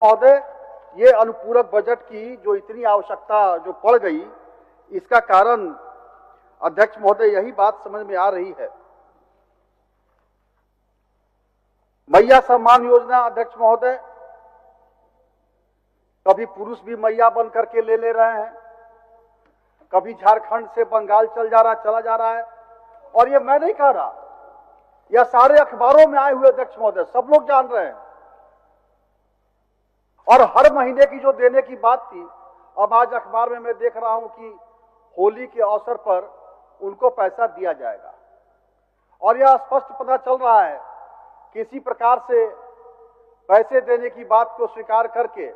महोदय, ये अनुपूरक बजट की जो इतनी आवश्यकता जो पड़ गई, इसका कारण अध्यक्ष महोदय यही बात समझ में आ रही है। मैया सम्मान योजना अध्यक्ष महोदय, कभी पुरुष भी मैया बन करके ले रहे हैं, कभी झारखंड से बंगाल चला जा रहा है। और ये मैं नहीं कह रहा, यह सारे अखबारों में आए हुए अध्यक्ष महोदय, सब लोग जान रहे हैं। और हर महीने की जो देने की बात थी, अब आज अखबार में मैं देख रहा हूं कि होली के अवसर पर उनको पैसा दिया जाएगा। और यह स्पष्ट पता चल रहा है कि इसी प्रकार से पैसे देने की बात को स्वीकार करके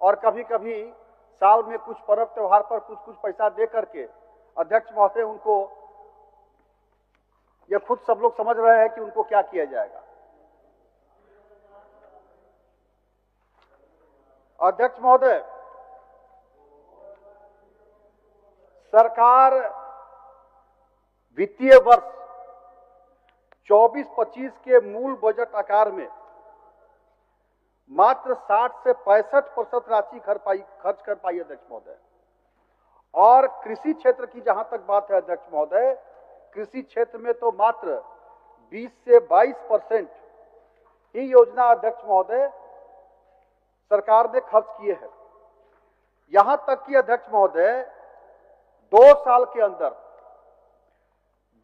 और कभी कभी साल में कुछ पर्व त्योहार पर कुछ पैसा दे करके अध्यक्ष महोदय उनको, यह खुद सब लोग समझ रहे हैं कि उनको क्या किया जाएगा। अध्यक्ष महोदय, सरकार वित्तीय वर्ष 24-25 के मूल बजट आकार में मात्र 60 से 65% राशि खर्च कर पाई अध्यक्ष महोदय। और कृषि क्षेत्र की जहां तक बात है अध्यक्ष महोदय, कृषि क्षेत्र में तो मात्र 20 से 22% ही योजना अध्यक्ष महोदय सरकार ने खर्च किए हैं। यहां तक कि अध्यक्ष महोदय 2 साल के अंदर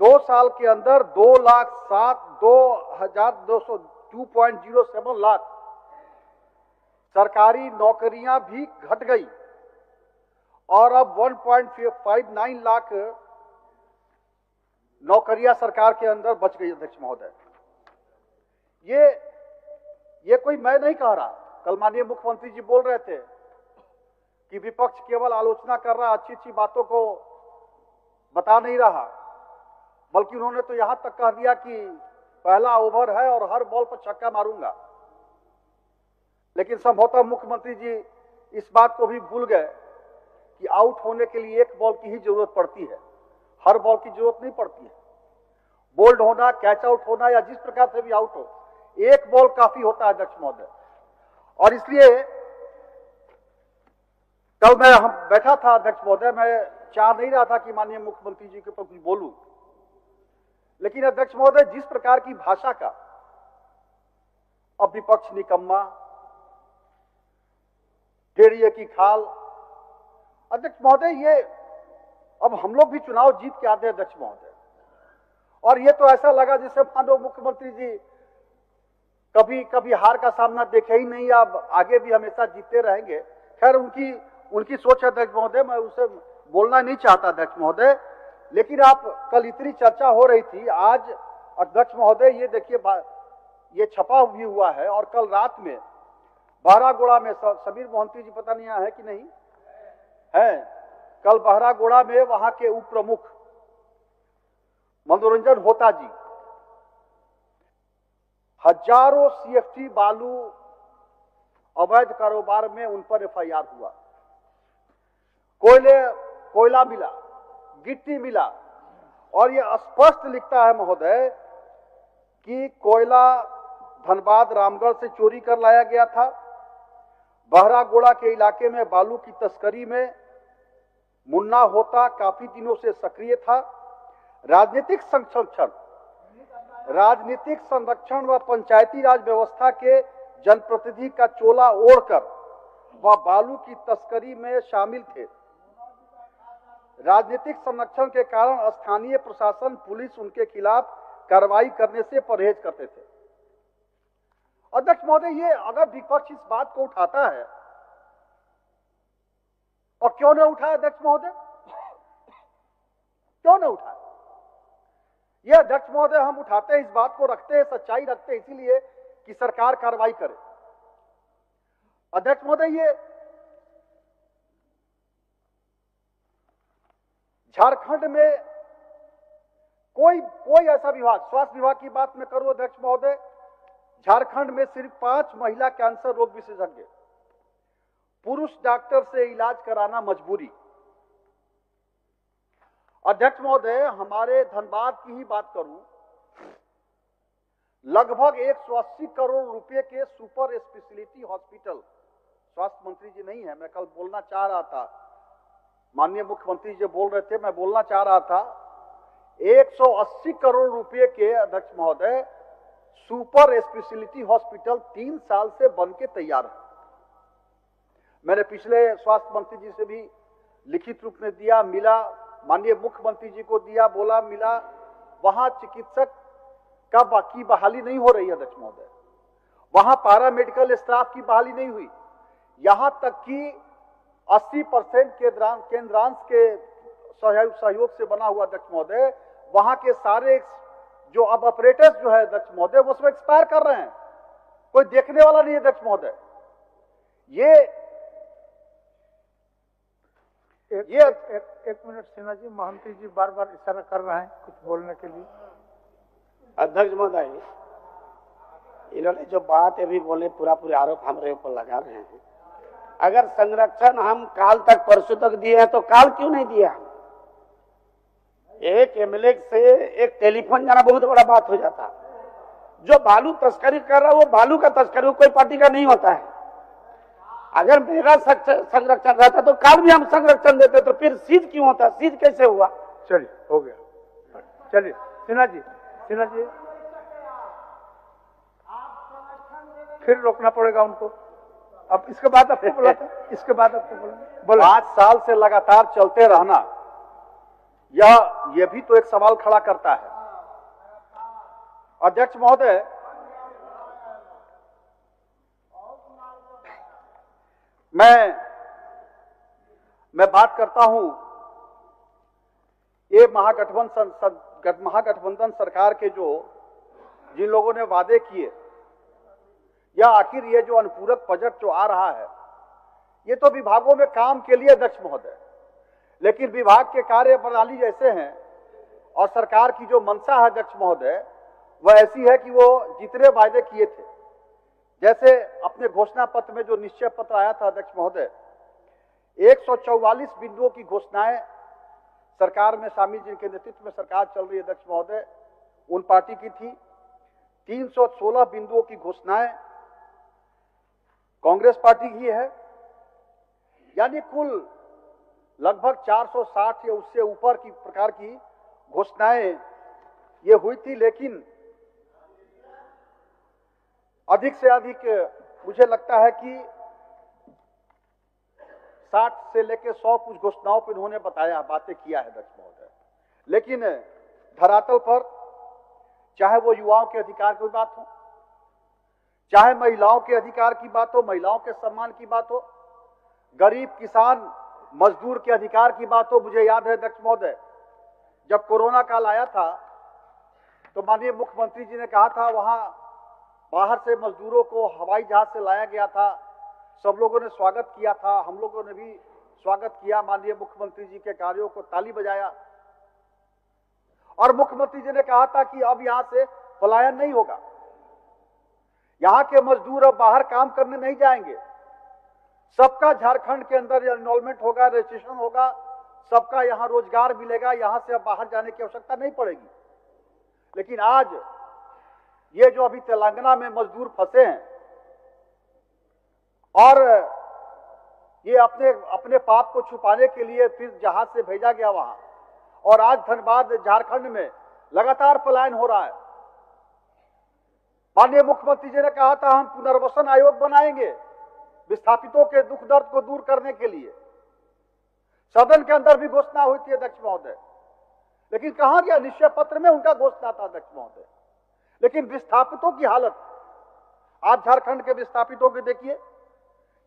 2,07,207 लाख सरकारी नौकरियां भी घट गई और अब 1.59 लाख नौकरियां सरकार के अंदर बच गई अध्यक्ष महोदय। ये कोई मैं नहीं कह रहा, कल माननीय मुख्यमंत्री जी बोल रहे थे कि विपक्ष केवल आलोचना कर रहा, अच्छी अच्छी बातों को बता नहीं रहा, बल्कि उन्होंने तो यहां तक कह दिया कि पहला ओवर है और हर बॉल पर छक्का मारूंगा। लेकिन संभवतः मुख्यमंत्री जी इस बात को भी भूल गए कि आउट होने के लिए एक बॉल की ही जरूरत पड़ती है, हर बॉल की जरूरत नहीं पड़ती है। बोल्ड होना, कैच आउट होना या जिस प्रकार से भी आउट हो, एक बॉल काफी होता है अध्यक्ष महोदय। और इसलिए कल मैं बैठा था अध्यक्ष महोदय, मैं चाह नहीं रहा था कि माननीय मुख्यमंत्री जी के ऊपर कुछ बोलूं, लेकिन अध्यक्ष महोदय जिस प्रकार की भाषा का अब विपक्ष निकम्मा, ढेड़िए की खाल, अध्यक्ष महोदय ये अब हम लोग भी चुनाव जीत के आते हैं अध्यक्ष महोदय। और ये तो ऐसा लगा जैसे मानो मुख्यमंत्री जी कभी कभी हार का सामना देखे ही नहीं, अब आगे भी हमेशा जीतते रहेंगे। खैर उनकी सोच है अध्यक्ष महोदय, मैं उसे बोलना नहीं चाहता अध्यक्ष महोदय। लेकिन आप कल इतनी चर्चा हो रही थी, आज अध्यक्ष महोदय ये देखिए ये छपा भी हुआ है और कल रात में बहरागोड़ा में समीर मोहंती जी पता नहीं है कि नहीं है, कल बहरागोड़ा में वहां के उप प्रमुख मनोरंजन होता जी हजारों सीएफटी बालू अवैध कारोबार में उन पर एफआईआर हुआ। कोयला मिला, गिट्टी मिला और यह स्पष्ट लिखता है महोदय कि कोयला धनबाद रामगढ़ से चोरी कर लाया गया था। बहरागोड़ा के इलाके में बालू की तस्करी में मुन्ना होता काफी दिनों से सक्रिय था। राजनीतिक संरक्षण व पंचायती राज व्यवस्था के जनप्रतिनिधि का चोला ओढ़कर वह बालू की तस्करी में शामिल थे। राजनीतिक संरक्षण के कारण स्थानीय प्रशासन, पुलिस उनके खिलाफ कार्रवाई करने से परहेज करते थे। अध्यक्ष महोदय, ये अगर विपक्ष इस बात को उठाता है और क्यों न उठाए अध्यक्ष महोदय, क्यों न उठाए? ये अध्यक्ष महोदय हम उठाते हैं, इस बात को रखते हैं, सच्चाई रखते हैं इसीलिए कि सरकार कार्रवाई करे। अध्यक्ष महोदय, ये झारखंड में कोई ऐसा विभाग, स्वास्थ्य विभाग की बात मैं करूं अध्यक्ष महोदय, झारखंड में सिर्फ 5 महिला कैंसर रोग विशेषज्ञ, पुरुष डॉक्टर से इलाज कराना मजबूरी। अध्यक्ष महोदय, हमारे धनबाद की ही बात करूं, लगभग 180 करोड़ रुपए के सुपर स्पेशलिटी हॉस्पिटल स्वास्थ्य मंत्री जी नहीं है, मैं कल बोलना चाह रहा था, माननीय मुख्यमंत्री जी बोल रहे थे, मैं बोलना चाह रहा था, 180 करोड़ रुपए के अध्यक्ष महोदय सुपर स्पेशलिटी हॉस्पिटल 3 साल से बन के तैयार है। मैंने पिछले स्वास्थ्य मंत्री जी से भी लिखित रूप में दिया, मिला, माननीय मुख्यमंत्री जी को दिया, बोला, मिला, वहां चिकित्सक का बाकी बहाली नहीं हो रही है अध्यक्ष महोदय, वहां पैरामेडिकल स्टाफ की बहाली नहीं हुई, यहां तक कि 80% केंद्रांश के सहयोग से बना हुआ अध्यक्ष महोदय, वहां के सारे जो अब ऑपरेटर्स जो है अध्यक्ष महोदय वो सब एक्सपायर कर रहे हैं, कोई देखने वाला नहीं है अध्यक्ष महोदय। ये एक मिनट सिन्हा जी, महंती जी बार बार इशारा कर रहे हैं कुछ बोलने के लिए। अध्यक्ष महोदय, इन्होंने जो बात अभी बोले पूरे आरोप हमारे ऊपर लगा रहे हैं। अगर संरक्षण हम काल तक परसों तक दिए हैं तो काल क्यों नहीं दिया? एक एमएलए से एक टेलीफोन जाना बहुत बड़ा बात हो जाता। जो बालू तस्करी कर रहा है वो बालू का तस्करी कोई पार्टी का नहीं होता है। अगर मेरा संरक्षण रहता तो काल भी हम संरक्षण देते, तो फिर सीज क्यों होता? सीज कैसे हुआ? चलिए, हो गया, चलिए सिन्हा जी, फिर रोकना पड़ेगा उनको। अब इसके बाद आपको बोला था, इसके बाद आपको बोला 5 साल से लगातार चलते रहना, यह भी तो एक सवाल खड़ा करता है। अध्यक्ष महोदय, मैं बात करता हूं, ये महागठबंधन सरकार के जिन लोगों ने वादे किए, या आखिर ये जो अनुपूरक बजट जो आ रहा है, ये तो विभागों में काम के लिए अध्यक्ष महोदय, लेकिन विभाग के कार्य प्रणाली जैसे हैं और सरकार की जो मंशा है अध्यक्ष महोदय, वह ऐसी है कि वो जितने वायदे किए थे, जैसे अपने घोषणा पत्र में जो निश्चय पत्र आया था अध्यक्ष महोदय, 144 बिंदुओं की घोषणाएं सरकार में शामिल, जिनके नेतृत्व में सरकार चल रही है अध्यक्ष महोदय, उन पार्टी की थी। 316 बिंदुओं की घोषणाएं कांग्रेस पार्टी की है, यानी कुल लगभग 460 या उससे ऊपर की प्रकार की घोषणाएं ये हुई थी। लेकिन अधिक से अधिक मुझे लगता है कि 60 से लेकर 100 कुछ घोषणाओं पर इन्होंने बताया, बातें किया है अध्यक्ष महोदय। लेकिन धरातल पर चाहे वो युवाओं के अधिकार की बात हो, चाहे महिलाओं के अधिकार की बात हो, महिलाओं के सम्मान की बात हो, गरीब किसान मजदूर के अधिकार की बात हो। मुझे याद है अध्यक्ष महोदय, जब कोरोना काल आया था तो माननीय मुख्यमंत्री जी ने कहा था, वहां बाहर से मजदूरों को हवाई जहाज से लाया गया था, सब लोगों ने स्वागत किया था, हम लोगों ने भी स्वागत किया, माननीय मुख्यमंत्री जी के कार्यों को ताली बजाया, और मुख्यमंत्री जी ने कहा था कि अब यहां से पलायन नहीं होगा, यहां के मजदूर अब बाहर काम करने नहीं जाएंगे, सबका झारखंड के अंदर एनरोलमेंट होगा, रजिस्ट्रेशन होगा, सबका यहां रोजगार मिलेगा, यहां से अब बाहर जाने की आवश्यकता नहीं पड़ेगी। लेकिन आज ये जो अभी तेलंगाना में मजदूर फंसे हैं और ये अपने पाप को छुपाने के लिए फिर जहाज से भेजा गया वहां, और आज धनबाद झारखंड में लगातार पलायन हो रहा है। माननीय मुख्यमंत्री जी ने कहा था, हम पुनर्वसन आयोग बनाएंगे विस्थापितों के दुख दर्द को दूर करने के लिए। सदन के अंदर भी घोषणा हुई थी अध्यक्ष महोदय, लेकिन कहां गया? निश्चय पत्र में उनका घोषणा था अध्यक्ष महोदय। लेकिन विस्थापितों की हालत, आप झारखंड के विस्थापितों को देखिए,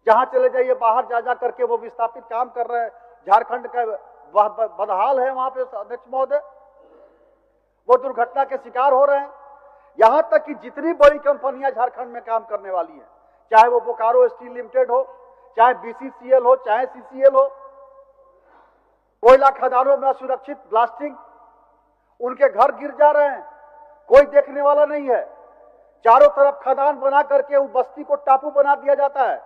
जहां चले जाइए बाहर जा करके वो विस्थापित काम कर रहे हैं, झारखंड का बदहाल है वहां पे अध्यक्ष महोदय, वो दुर्घटना के शिकार हो रहे हैं। यहां तक कि जितनी बड़ी कंपनियां झारखंड में काम करने वाली हैं, चाहे वो बोकारो स्टील लिमिटेड हो, चाहे बीसीसीएल हो, चाहे सीसीएल हो, कोयला खदानों में असुरक्षित ब्लास्टिंग, उनके घर गिर जा रहे हैं, कोई देखने वाला नहीं है। चारों तरफ खदान बना करके उस बस्ती को टापू बना दिया जाता है,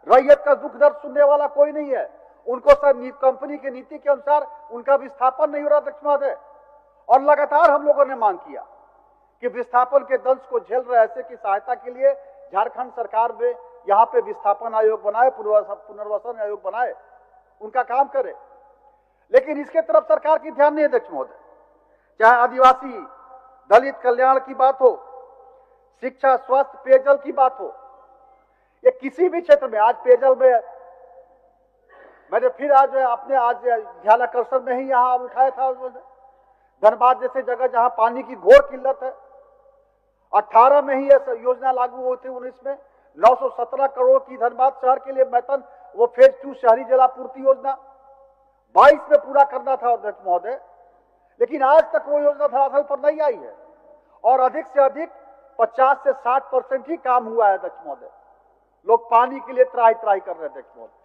रैयत का दुख दर्द सुनने वाला कोई नहीं है। उनको सर कंपनी की नीति के अनुसार उनका विस्थापन नहीं हो रहा अध्यक्ष महोदय। और लगातार हम लोगों ने मांग किया कि विस्थापन के दंश को झेल रहे ऐसे की सहायता के लिए झारखंड सरकार में यहाँ पे विस्थापन आयोग बनाए, पुनर्वासन आयोग बनाए, उनका काम करे। लेकिन इसके तरफ सरकार की ध्यान नहीं है अध्यक्ष महोदय। चाहे आदिवासी दलित कल्याण की बात हो, शिक्षा, स्वास्थ्य, पेयजल की बात हो, ये किसी भी क्षेत्र में, आज पेयजल में मैंने फिर आज ध्यानाकर्षण में ही यहाँ उठाया था, धनबाद जैसे जगह जहां पानी की घोर किल्लत है। 18 में ही ये योजना लागू हुई थी, 19 में 917 करोड़ की धनबाद शहर के लिए वेतन, वो फेज 2 शहरी जलापूर्ति योजना 22 में पूरा करना था अध्यक्ष महोदय, लेकिन आज तक वो योजना धरातल पर नहीं आई है और अधिक से अधिक 50 से 60% ही काम हुआ है अध्यक्ष महोदय। लोग पानी के लिए त्राही त्राही कर रहे हैं अध्यक्ष महोदय।